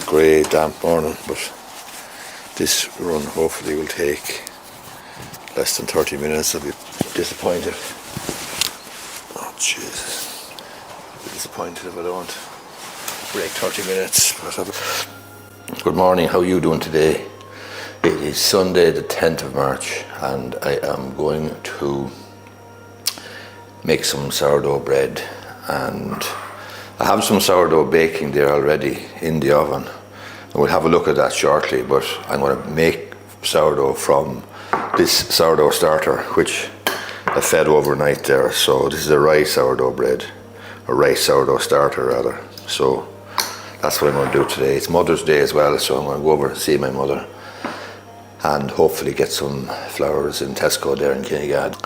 grey, damp morning, but this run hopefully will take less than 30 minutes. I'll be disappointed. Oh Jesus. I'll be disappointed if I don't break 30 minutes. Good morning, how are you doing today? It is Sunday the 10th of March and I am going to make some sourdough bread, and I have some sourdough baking there already in the oven, and we'll have a look at that shortly. But I'm going to make sourdough from this sourdough starter which I fed overnight there. So this is a rice sourdough bread, or rice sourdough starter rather. So that's what I'm going to do today. It's Mother's Day as well, so I'm going to go over and see my mother and hopefully get some flowers in Tesco there in Kinnegad.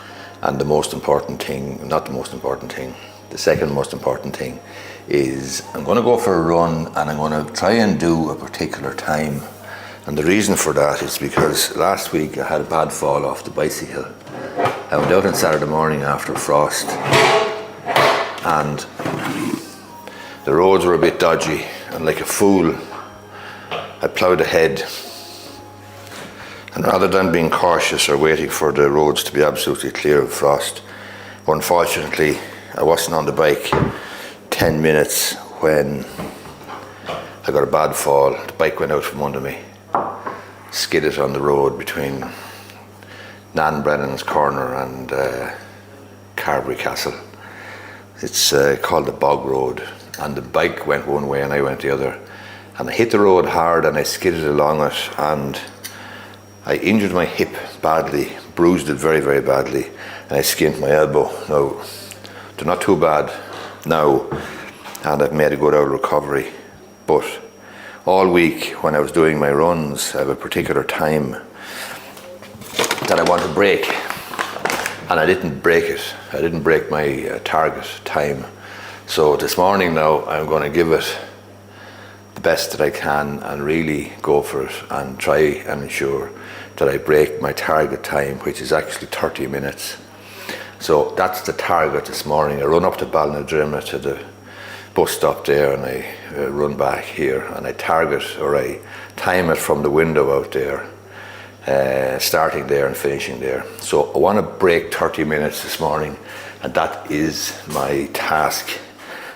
And the most important thing, not the most important thing, the second most important thing is I'm going to go for a run, and I'm going to try and do a particular time. And the reason for that is because last week I had a bad fall off the bicycle. I went out on Saturday morning after frost and the roads were a bit dodgy, and like a fool I ploughed ahead. And rather than being cautious or waiting for the roads to be absolutely clear of frost, unfortunately I wasn't on the bike 10 minutes when I got a bad fall. The bike went out from under me, skidded on the road between Nan Brennan's corner and Carberry Castle. It's called the Bog Road, and the bike went one way and I went the other, and I hit the road hard and I skidded along it, and I injured my hip badly, bruised it very, very badly, and I skinned my elbow. Now, they're not too bad now, and I've made a good out of recovery. But all week when I was doing my runs, I have a particular time that I want to break, and I didn't break it. I didn't break my target time. So this morning now, I'm going to give it the best that I can and really go for it and try and ensure that I break my target time, which is actually 30 minutes. So that's the target this morning. I run up to Ballinadrimna to the bus stop there, and I run back here, and I target, or I time it from the window out there, starting there and finishing there. So I want to break 30 minutes this morning, and that is my task.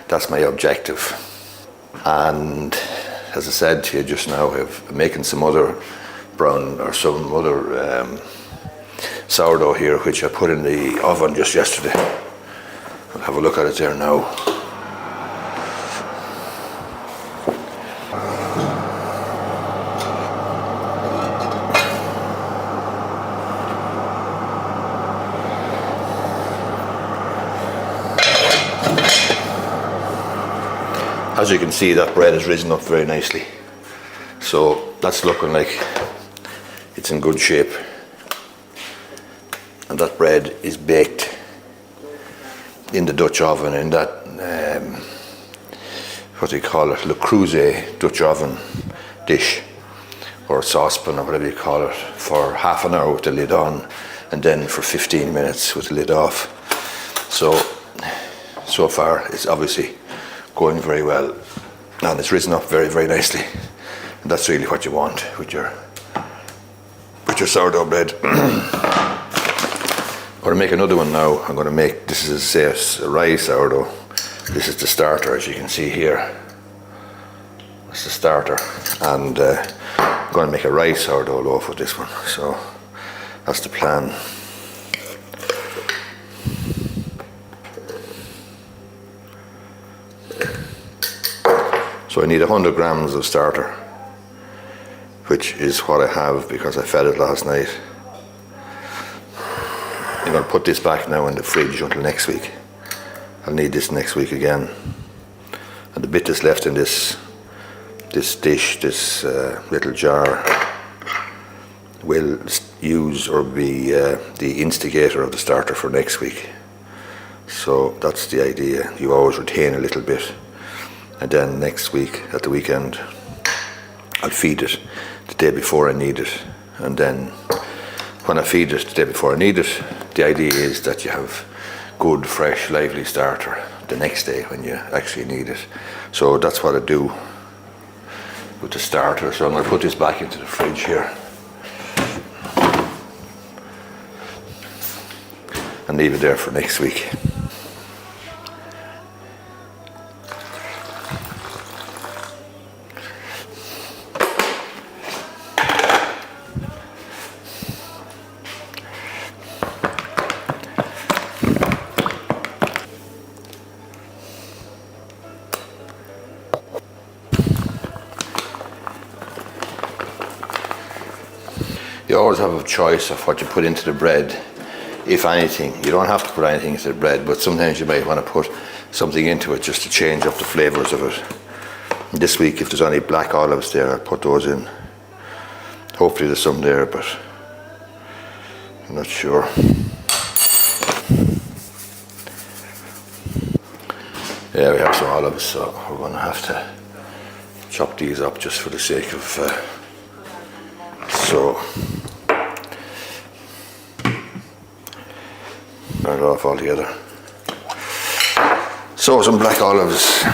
That's my objective. And as I said to you just now, I'm making some other sourdough here, which I put in the oven just yesterday. I'll have a look at it there now. As you can see, that bread has risen up very nicely. So that's looking like it's in good shape. And that bread is baked in the Dutch oven, in that, what do you call it, Le Creuset Dutch oven dish, or saucepan, or whatever you call it, for half an hour with the lid on, and then for 15 minutes with the lid off. So far it's obviously going very well, and it's risen up very, very nicely. And that's really what you want with your sourdough bread. I'm going to make another one now. I'm going to make, this is a rice sourdough. This is the starter, as you can see here. That's the starter, and I'm going to make a rice sourdough loaf with this one. So that's the plan. So I need 100 grams of starter, which is what I have because I fed it last night. I'm going to put this back now in the fridge until next week. I'll need this next week again. And the bit that's left in this dish, this little jar, will use or be the instigator of the starter for next week. So that's the idea. You always retain a little bit, and then next week at the weekend I'll feed it the day before I need it, and then when I feed it the day before I need it, the idea is that you have good, fresh, lively starter the next day when you actually need it. So that's what I do with the starter. So I'm going to put this back into the fridge here and leave it there for next week. You always have a choice of what you put into the bread, if anything. You don't have to put anything into the bread, but sometimes you might want to put something into it just to change up the flavours of it. And this week, if there's any black olives there, I'll put those in. Hopefully there's some there, but I'm not sure. Yeah, we have some olives, so we're going to have to chop these up just for the sake of so turn it off altogether. So some black olives.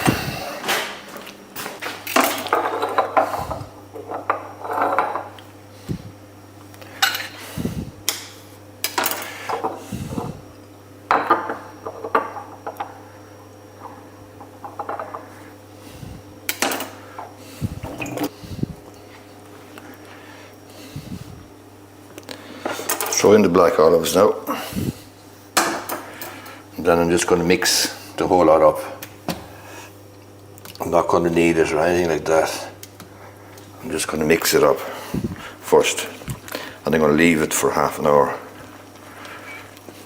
Throw in the black olives now. And then I'm just going to mix the whole lot up. I'm not going to knead it or anything like that. I'm just going to mix it up first. And I'm going to leave it for half an hour.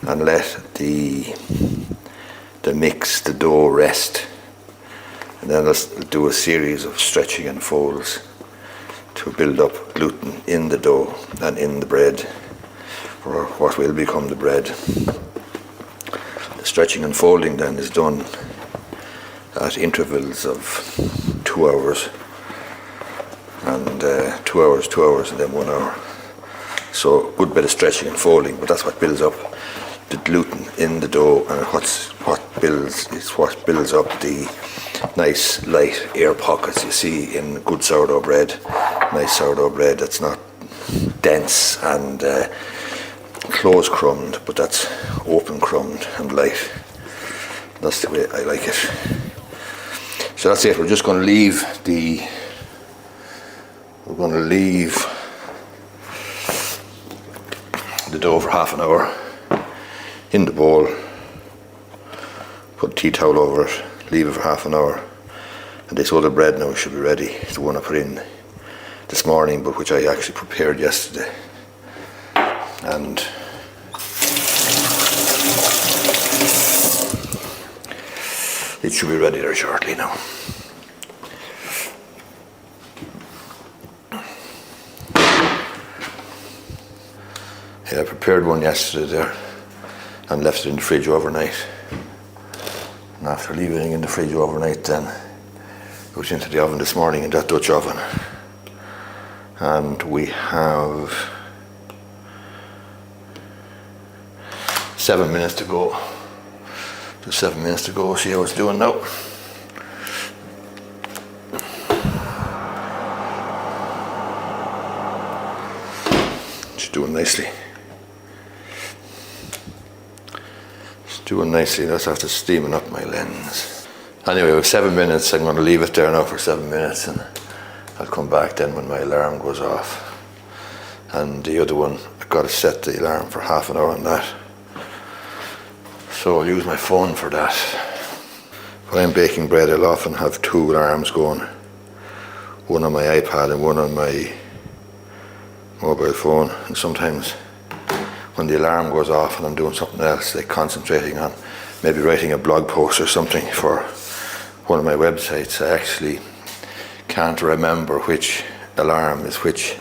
And let the mix, the dough rest. And then let's do a series of stretching and folds to build up gluten in the dough and in the bread, or what will become the bread. The stretching and folding then is done at intervals of 2 hours and 2 hours, 2 hours, and then 1 hour. So a good bit of stretching and folding, but that's what builds up the gluten in the dough, and what builds up the nice light air pockets you see in good sourdough bread. Nice sourdough bread that's not dense and close crumbed, but that's open crumbed and light. That's the way I like it. So that's it. We're just going to leave the dough for half an hour in the bowl. Put a tea towel over it, leave it for half an hour, and this other bread now should be ready. It's the one I put in this morning, but which I actually prepared yesterday. And it should be ready there shortly now. Yeah, I prepared one yesterday there and left it in the fridge overnight. And after leaving it in the fridge overnight, then it was into the oven this morning, in that Dutch oven. And we have 7 minutes to go. Just 7 minutes to go. See how it's doing now. It's doing nicely. It's doing nicely. That's after steaming up my lens. Anyway, with 7 minutes, I'm going to leave it there now for 7 minutes, and I'll come back then when my alarm goes off. And the other one, I've got to set the alarm for half an hour on that. So I'll use my phone for that. When I'm baking bread, I'll often have 2 alarms going. One on my iPad and one on my mobile phone. And sometimes when the alarm goes off and I'm doing something else, like concentrating on maybe writing a blog post or something for one of my websites, I actually can't remember which alarm is which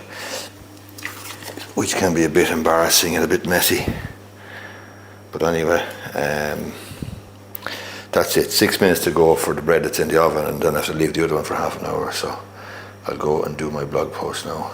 can be a bit embarrassing and a bit messy. But anyway, that's it. 6 minutes to go for the bread that's in the oven, and then I have to leave the other one for half an hour. So I'll go and do my blog post now.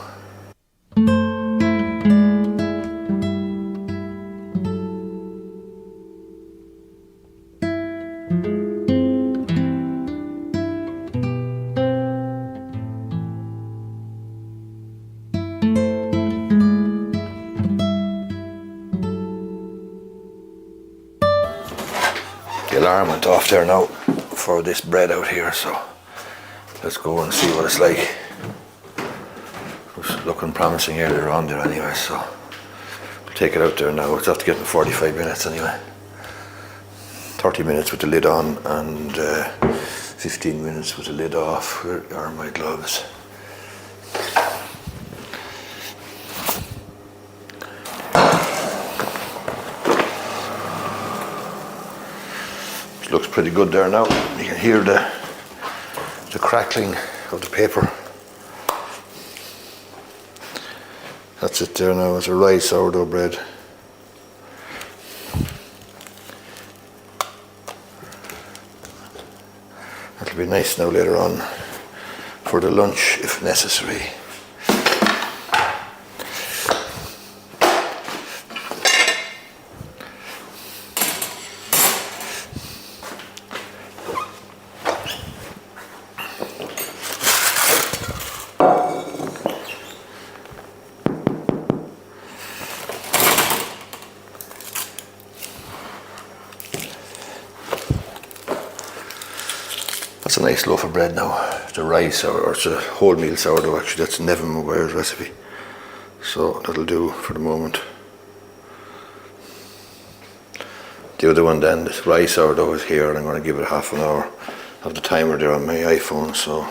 alarm went off there now for this bread out here, so let's go and see what it's like. It was looking promising earlier on there anyway, so we'll take it out there now. It's after getting 45 minutes anyway. 30 minutes with the lid on and 15 minutes with the lid off. Where are my gloves? It looks pretty good there now. You can hear the crackling of the paper. That's it there now. It's a rye sourdough bread. That'll be nice now later on for the lunch if necessary. That's a nice loaf of bread now. It's a rye sourdough, or it's a wholemeal sourdough actually. That's Nevin Maguire's recipe. So that'll do for the moment. The other one then, this rye sourdough is here, and I'm going to give it half an hour. I have the timer there on my iPhone, so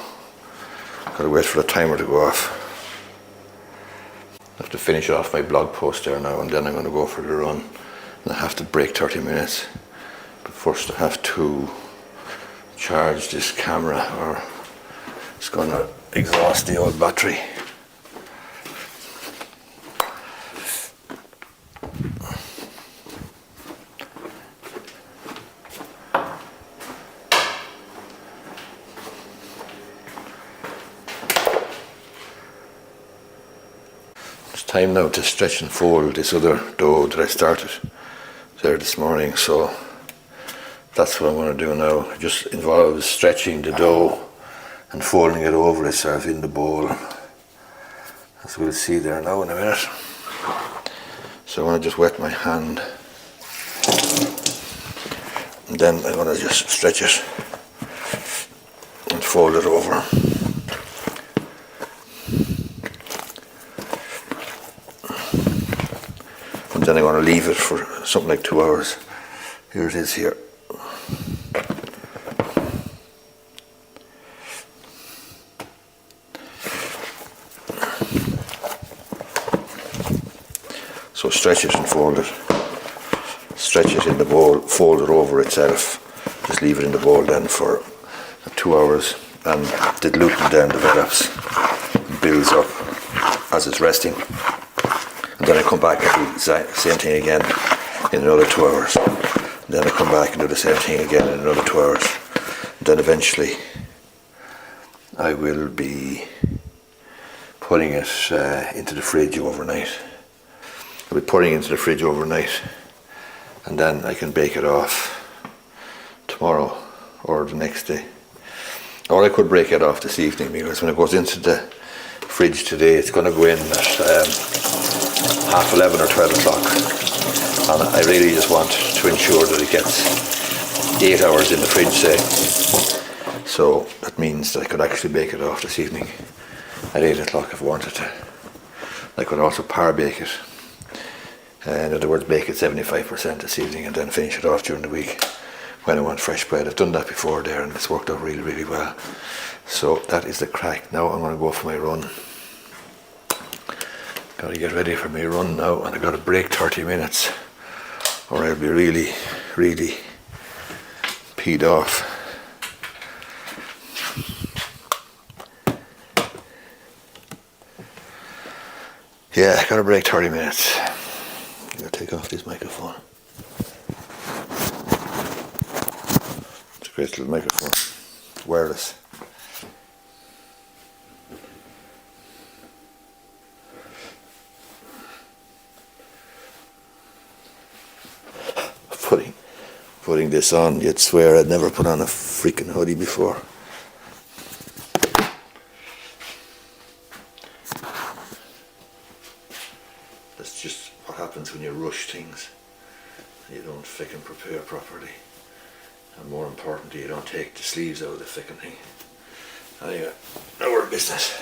I've got to wait for the timer to go off. I have to finish off my blog post there now, and then I'm going to go for the run. And I have to break 30 minutes. But first I have to charge this camera, or it's going to exhaust the old battery. It's time now to stretch and fold this other dough that I started there this morning, so that's what I'm going to do now. It just involves stretching the dough and folding it over itself in the bowl, as we'll see there now in a minute. So I want to just wet my hand, and then I'm going to just stretch it and fold it over. And then I'm going to leave it for something like 2 hours. Here it is here. So stretch it and fold it. Stretch it in the bowl, fold it over itself. Just leave it in the bowl then for 2 hours, and the gluten then develops, builds up as it's resting. And then I come back and do the same thing again in another 2 hours. And then I come back and do the same thing again in another 2 hours. And then eventually I will be putting it into the fridge overnight. I'll be putting it into the fridge overnight, and then I can bake it off tomorrow or the next day. Or I could break it off this evening, because when it goes into the fridge today, it's going to go in at 11:30 or 12 o'clock. And I really just want to ensure that it gets 8 hours in the fridge, say. So that means that I could actually bake it off this evening at 8 o'clock if I wanted to. I could also par bake it. In other words, bake it 75% this evening and then finish it off during the week when I want fresh bread. I've done that before there, and it's worked out really, really well. So that is the crack. Now I'm going to go for my run. Got to get ready for my run now, and I've got to break 30 minutes or I'll be really, really peed off. Yeah, I got to break 30 minutes. I'm going to take off this microphone. It's a great little microphone. It's wireless. Putting this on, you'd swear I'd never put on a freaking hoodie before. That's just what happens when you rush things. You don't frickin' prepare properly. and more importantly, you don't take the sleeves out of the flicking thing. Anyway, now we're in business.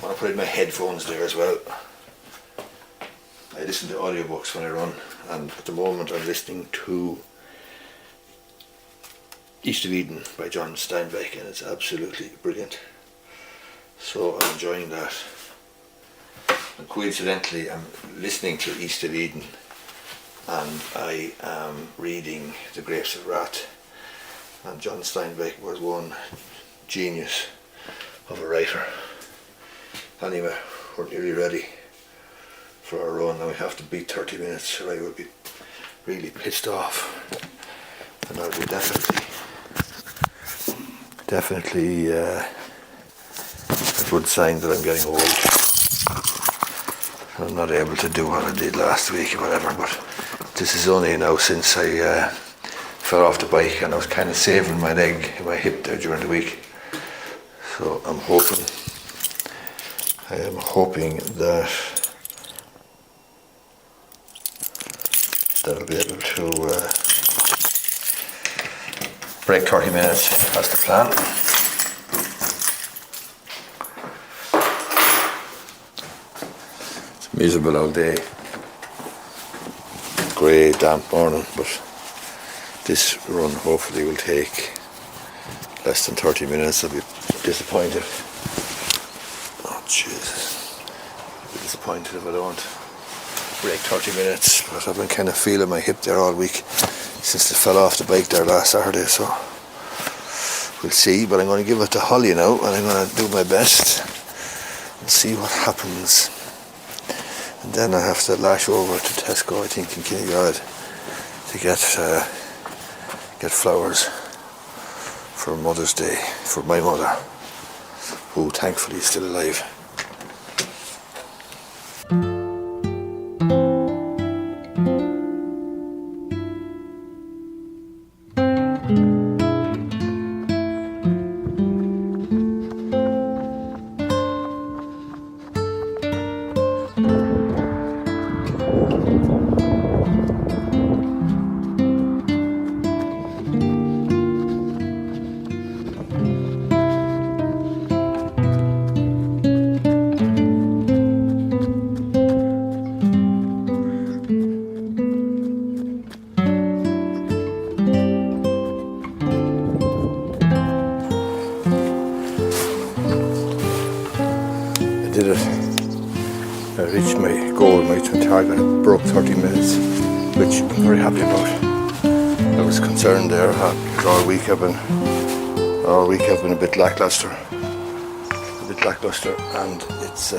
I want to put in my headphones there as well. I listen to audiobooks when I run, and at the moment I'm listening to East of Eden by John Steinbeck, and it's absolutely brilliant. So I'm enjoying that. And coincidentally, I'm listening to East of Eden, and I am reading The Grapes of Wrath. And John Steinbeck was one genius of a writer. Anyway, we're nearly ready for our run. Now we have to beat 30 minutes, or I will be really pissed off, and I'll be definitely a good sign that I'm getting old. I'm not able to do what I did last week or whatever, but this is only now since I fell off the bike, and I was kind of saving my leg, my hip there during the week. So I am hoping that I'll be able to break 30 minutes. That's the plan. It's a miserable all day. Grey, damp morning, but this run hopefully will take less than 30 minutes. I'll be disappointed. Oh Jesus. I'll be disappointed if I don't break 30 minutes, but I've been kind of feeling my hip there all week since I fell off the bike there last Saturday, so we'll see. But I'm going to give it to Holly now, and I'm going to do my best and see what happens. And then I have to lash over to Tesco, I think, in Kinnegad to get flowers for Mother's Day for my mother, who thankfully is still alive. Did it. I reached my goal, my target. I broke 30 minutes, which I'm very happy about. I was concerned there. All week I've been a bit lackluster, and it's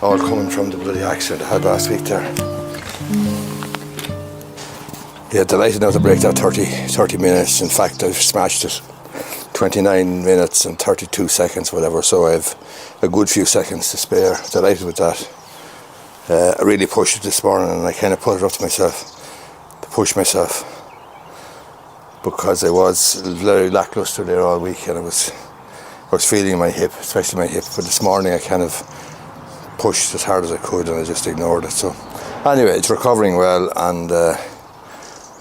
all coming from the bloody accident I had last week there. Yeah, delighted now to break that 30 minutes. In fact, I've smashed it. 29 minutes and 32 seconds, whatever, so I have a good few seconds to spare. Delighted with that. I really pushed it this morning, and I kind of put it up to myself, to push myself, because I was very lackluster there all week, and I was feeling my hip, especially my hip, but this morning I kind of pushed as hard as I could, and I just ignored it. So anyway, it's recovering well, and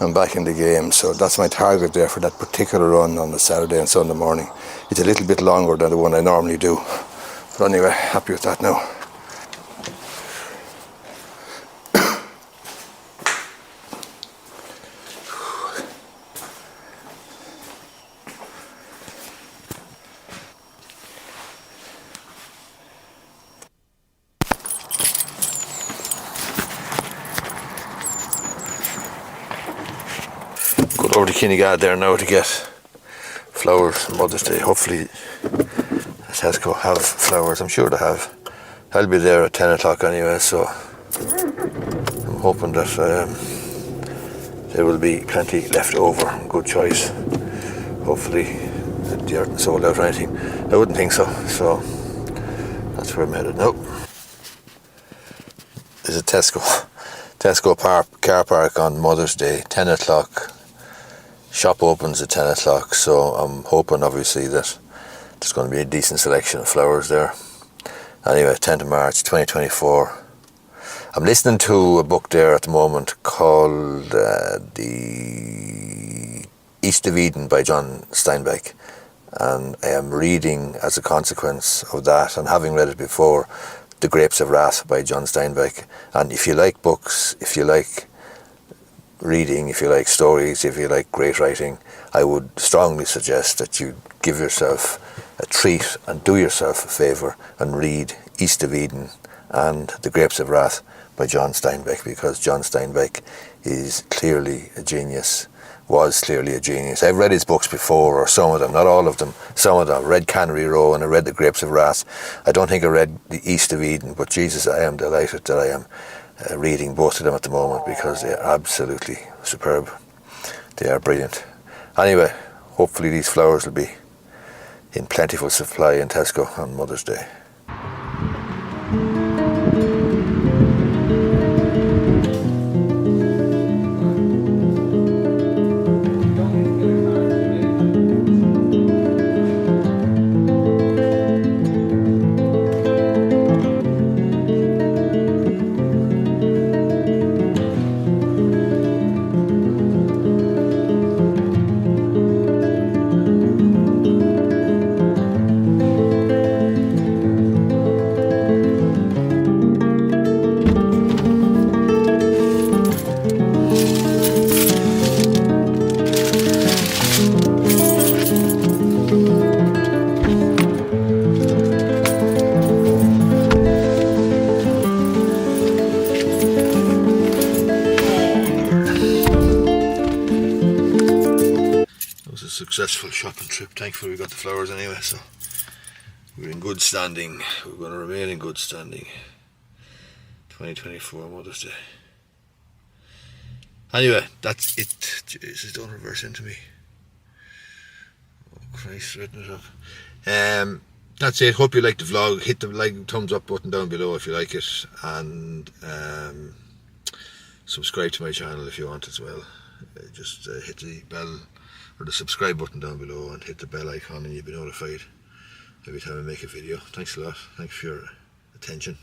I'm back in the game, so that's my target there for that particular run on the Saturday and Sunday morning. It's a little bit longer than the one I normally do, but anyway, happy with that now. Go over to Kinnegad there now to get flowers on Mother's Day. Hopefully Tesco have flowers. I'm sure they have. I'll be there at 10 o'clock anyway, so I'm hoping that there will be plenty left over. Good choice. Hopefully they aren't sold out or anything. I wouldn't think so. So that's where I'm headed now. There's a Tesco car park on Mother's Day, 10 o'clock. Shop opens at 10 o'clock, so I'm hoping obviously that there's going to be a decent selection of flowers there. Anyway, 10th of March 2024. I'm listening to a book there at the moment called The East of Eden by John Steinbeck, and I am reading as a consequence of that, and having read it before, The Grapes of Wrath by John Steinbeck. And if you like books, if you like reading, if you like stories, if you like great writing, I would strongly suggest that you give yourself a treat and do yourself a favour and read East of Eden and The Grapes of Wrath by John Steinbeck, because John Steinbeck is clearly a genius, was clearly a genius. I've read his books before, or some of them, not all of them, some of them. I read Cannery Row and I read The Grapes of Wrath. I don't think I read The East of Eden, but Jesus, I am delighted that I am reading both of them at the moment, because they are absolutely superb. They are brilliant. Anyway, hopefully these flowers will be in plentiful supply in Tesco on Mother's Day. Successful shopping trip. Thankfully we got the flowers anyway, so we're in good standing. We're going to remain in good standing. 2024 Mother's Day. Anyway, that's it. Jesus, don't reverse into me. Oh Christ, redden it up. That's it. Hope you liked the vlog. Hit the thumbs up button down below if you like it, and subscribe to my channel if you want as well. Just hit the bell or the subscribe button down below and hit the bell icon, and you'll be notified every time I make a video. Thanks a lot. Thanks for your attention.